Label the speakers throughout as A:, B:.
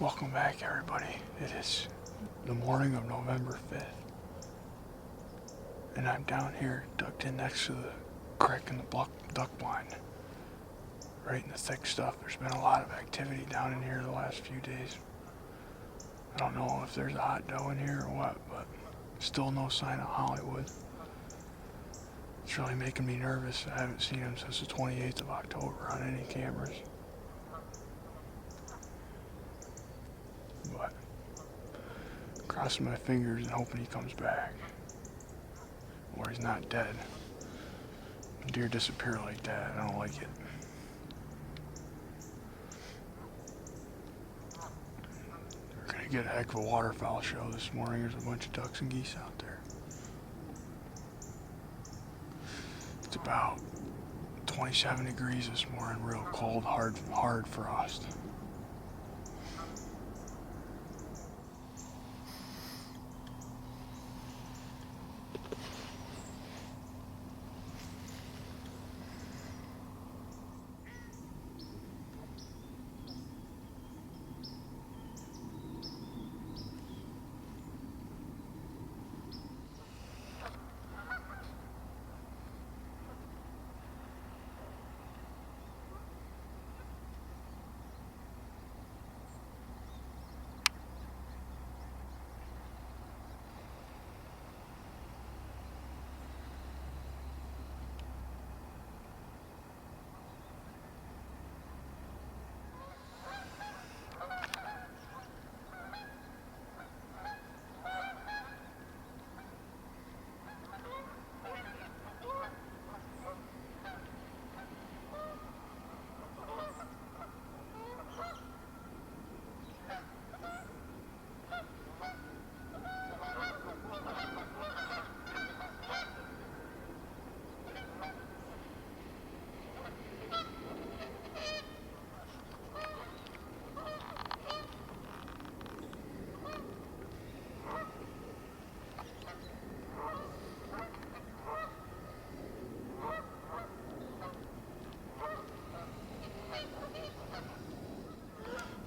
A: Welcome back, everybody. It is the morning of November 5th, and I'm down here tucked in next to the creek and the duck blind, right in the thick stuff. There's been a lot of activity down in here the last few days. I don't know if there's a hot doe in here or what, but still no sign of Hollywood. It's really making me nervous. I haven't seen him since the 28th of October on any cameras. But crossing my fingers and hoping he comes back, or he's not dead. Deer disappear like that, I don't like it. We're gonna get a heck of a waterfowl show this morning. There's a bunch of ducks and geese out there. It's about 27 degrees this morning, real cold, hard frost.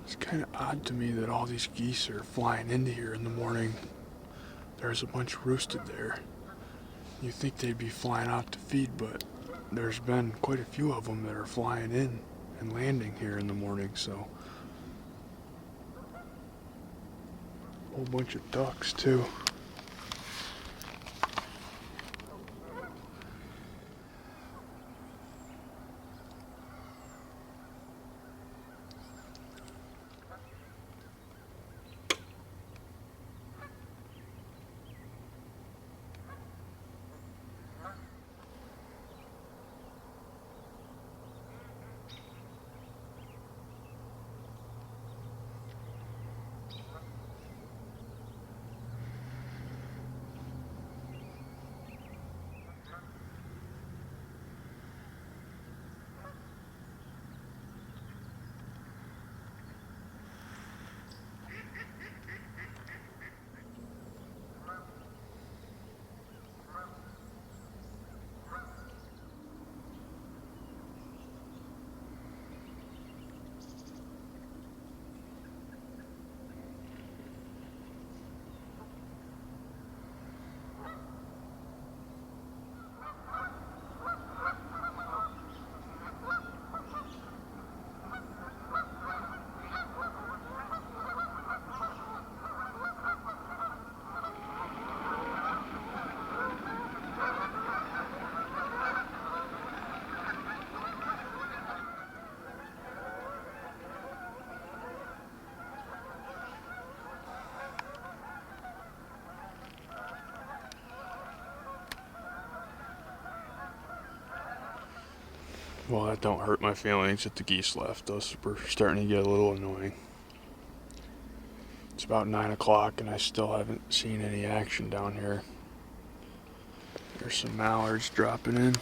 A: It's kind of odd to me that all these geese are flying into here in the morning. There's a bunch roosted there. You think they'd be flying out to feed, but there's been quite a few of them that are flying in and landing here in the morning, so. A whole bunch of ducks too. Well, that don't hurt my feelings that the geese left. Those were starting to get a little annoying. It's about 9 o'clock and I still haven't seen any action down here. There's some mallards dropping in.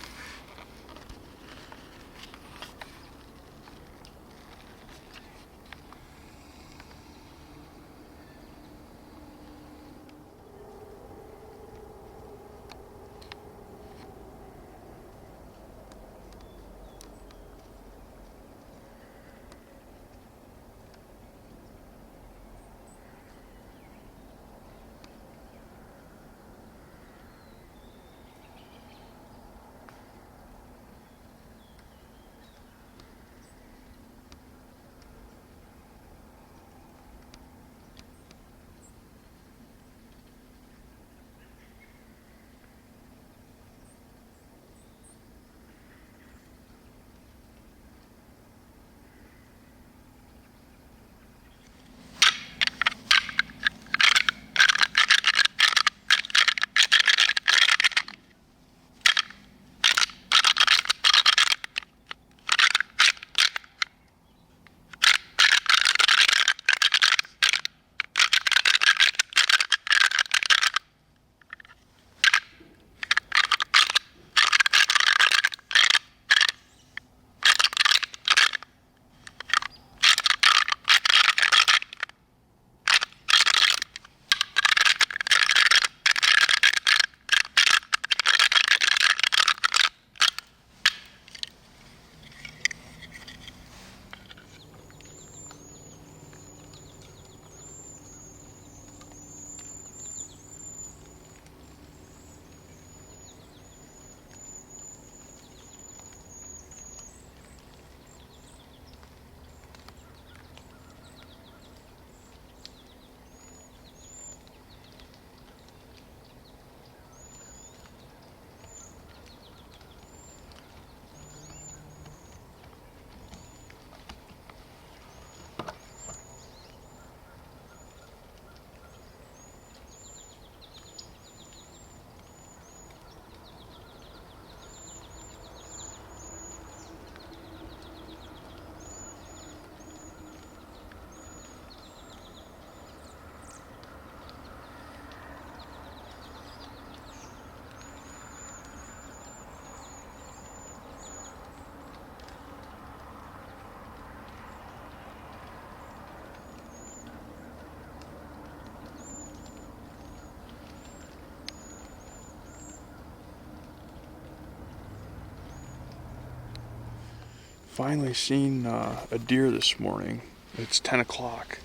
A: Finally seen a deer this morning. It's 10 o'clock.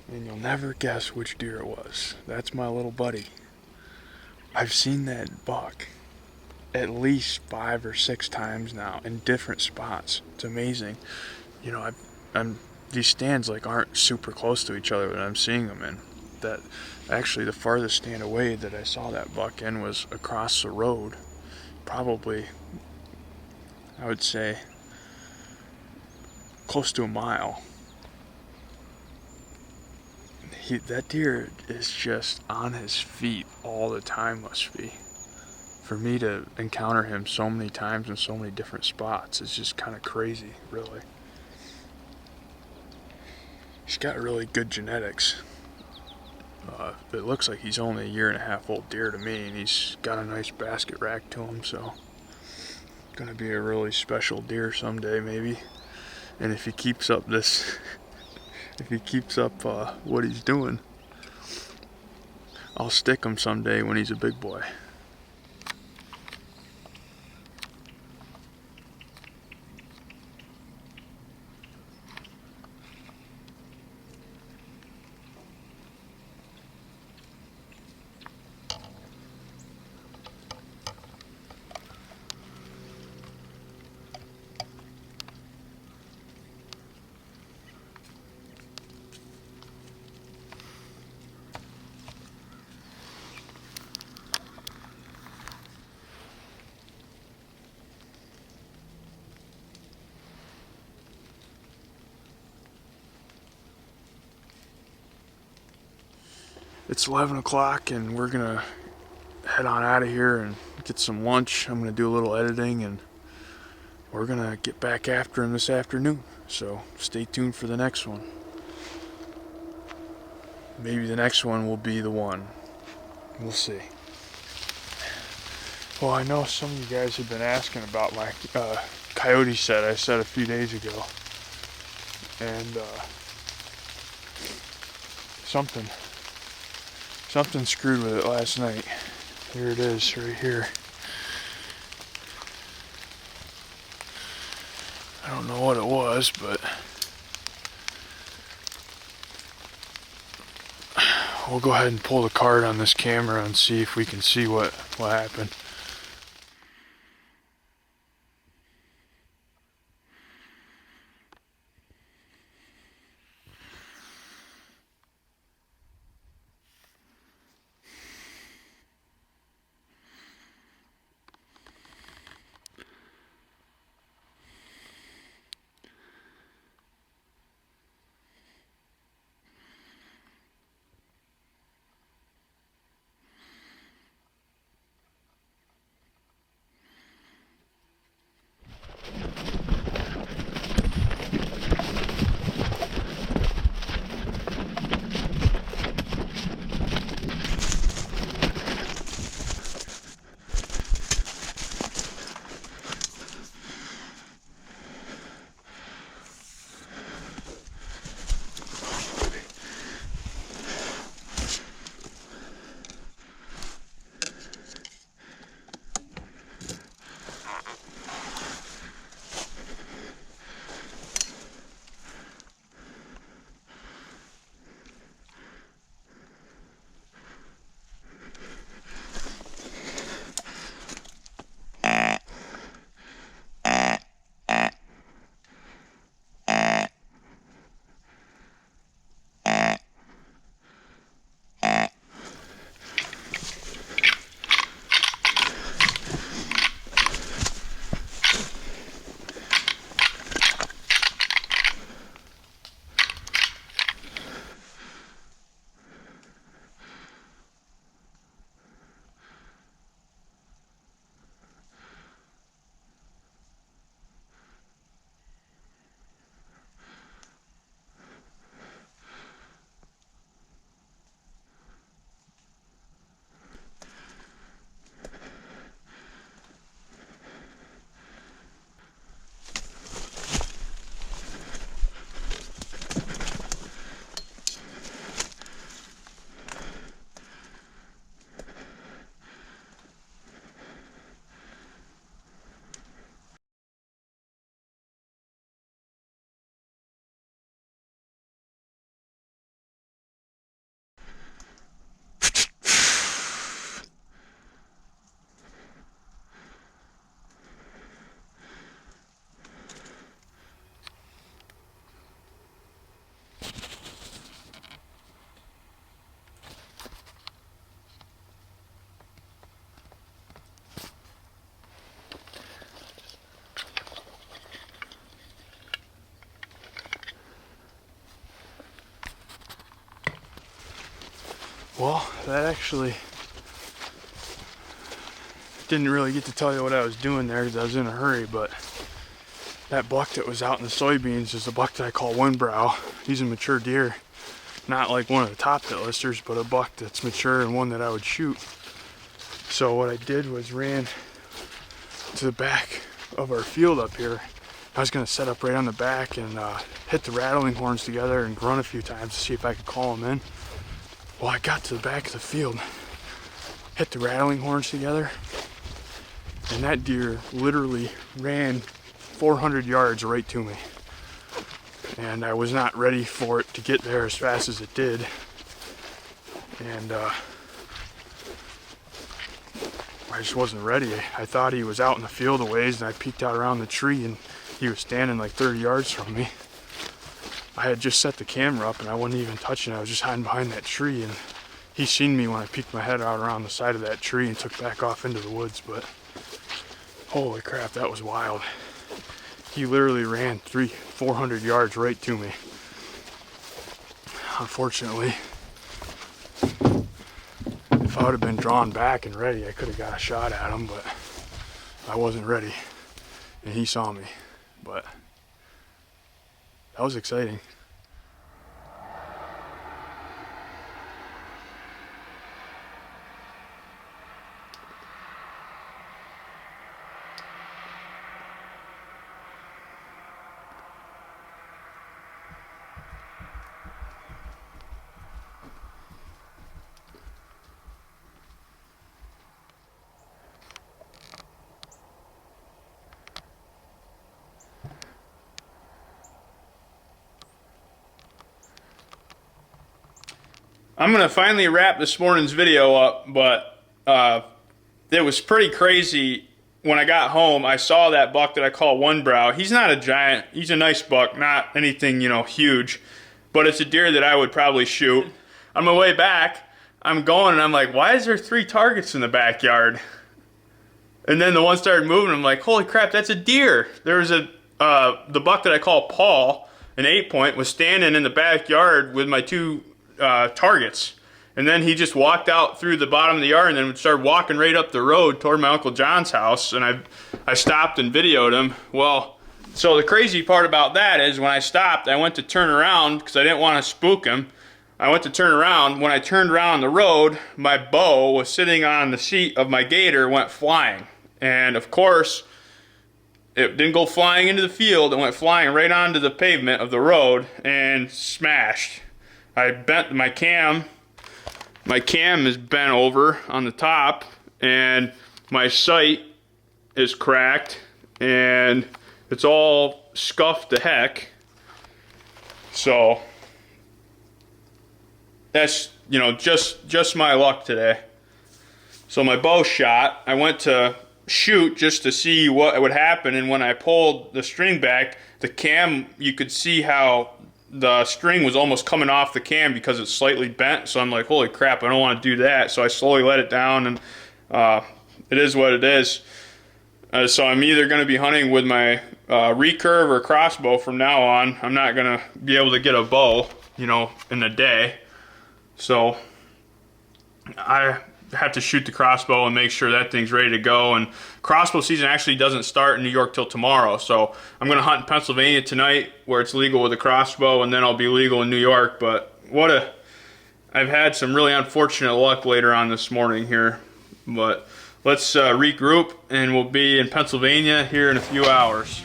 A: And you'll never guess which deer it was. That's my little buddy. I've seen that buck at least 5 or 6 times now in different spots. It's amazing. You know, these stands like aren't super close to each other that I'm seeing them in. That actually the farthest stand away that I saw that buck in was across the road. Probably, I would say, close to a mile. That deer is just on his feet all the time, must be. For me to encounter him so many times in so many different spots is just kind of crazy, really. He's got really good genetics. It looks like he's only a 1.5 year old deer to me, and he's got a nice basket rack to him, so gonna be a really special deer someday, maybe. And if he keeps up this, if he keeps up what he's doing, I'll stick him someday when he's a big boy. It's 11 o'clock and we're gonna head on out of here and get some lunch. I'm gonna do a little editing and we're gonna get back after him this afternoon. So stay tuned for the next one. Maybe the next one will be the one. We'll see. Well, I know some of you guys have been asking about my Coyote set I set a few days ago. And something screwed with it last night. Here it is, right here. I don't know what it was, but we'll go ahead and pull the card on this camera and see if we can see what happened. Well, that actually didn't really get to tell you what I was doing there because I was in a hurry, but that buck that was out in the soybeans is a buck that I call one brow. He's a mature deer, not like one of the top hit listers, but a buck that's mature and one that I would shoot. So what I did was ran to the back of our field up here. I was gonna set up right on the back and hit the rattling horns together and grunt a few times to see if I could call them in. Well, I got to the back of the field, hit the rattling horns together, and that deer literally ran 400 yards right to me. And I was not ready for it to get there as fast as it did. And I just wasn't ready. I thought he was out in the field a ways, and I peeked out around the tree and he was standing like 30 yards from me. I had just set the camera up and I wasn't even touching it. I was just hiding behind that tree, and he seen me when I peeked my head out around the side of that tree and took back off into the woods. But holy crap, that was wild. He literally ran 400 yards right to me. Unfortunately, if I would have been drawn back and ready, I could have got a shot at him, but I wasn't ready and he saw me. But that was exciting. I'm gonna finally wrap this morning's video up, but it was pretty crazy. When I got home, I saw that buck that I call one brow. He's not a giant, he's a nice buck, not anything, you know, huge, but it's a deer that I would probably shoot. On my way back, I'm going and I'm like, why is there 3 targets in the backyard? And then the one started moving. I'm like, holy crap, that's a deer. There's the buck that I call Paul, an 8-point, was standing in the backyard with my 2 targets, and then he just walked out through the bottom of the yard and then started walking right up the road toward my Uncle John's house, and I stopped and videoed him. Well, so the crazy part about that is when I stopped, I went to turn around because I didn't want to spook him. I went to turn around. When I turned around on the road, my bow was sitting on the seat of my gator, went flying, and of course it didn't go flying into the field. It went flying right onto the pavement of the road and smashed. I bent my cam. My cam is bent over on the top, and my sight is cracked, and it's all scuffed to heck. So that's, you know, just my luck today. So my bow shot. I went to shoot just to see what would happen, and when I pulled the string back, the cam, you could see how the string was almost coming off the cam because it's slightly bent. So I'm like, holy crap, I don't want to do that. So I slowly let it down, and it is what it is. So I'm either going to be hunting with my recurve or crossbow from now on. I'm not going to be able to get a bow, you know, in a day. So I have to shoot the crossbow and make sure that thing's ready to go. And crossbow season actually doesn't start in New York till tomorrow. So I'm going to hunt in Pennsylvania tonight where it's legal with a crossbow, and then I'll be legal in New York. But I've had some really unfortunate luck later on this morning here. But let's regroup, and we'll be in Pennsylvania here in a few hours.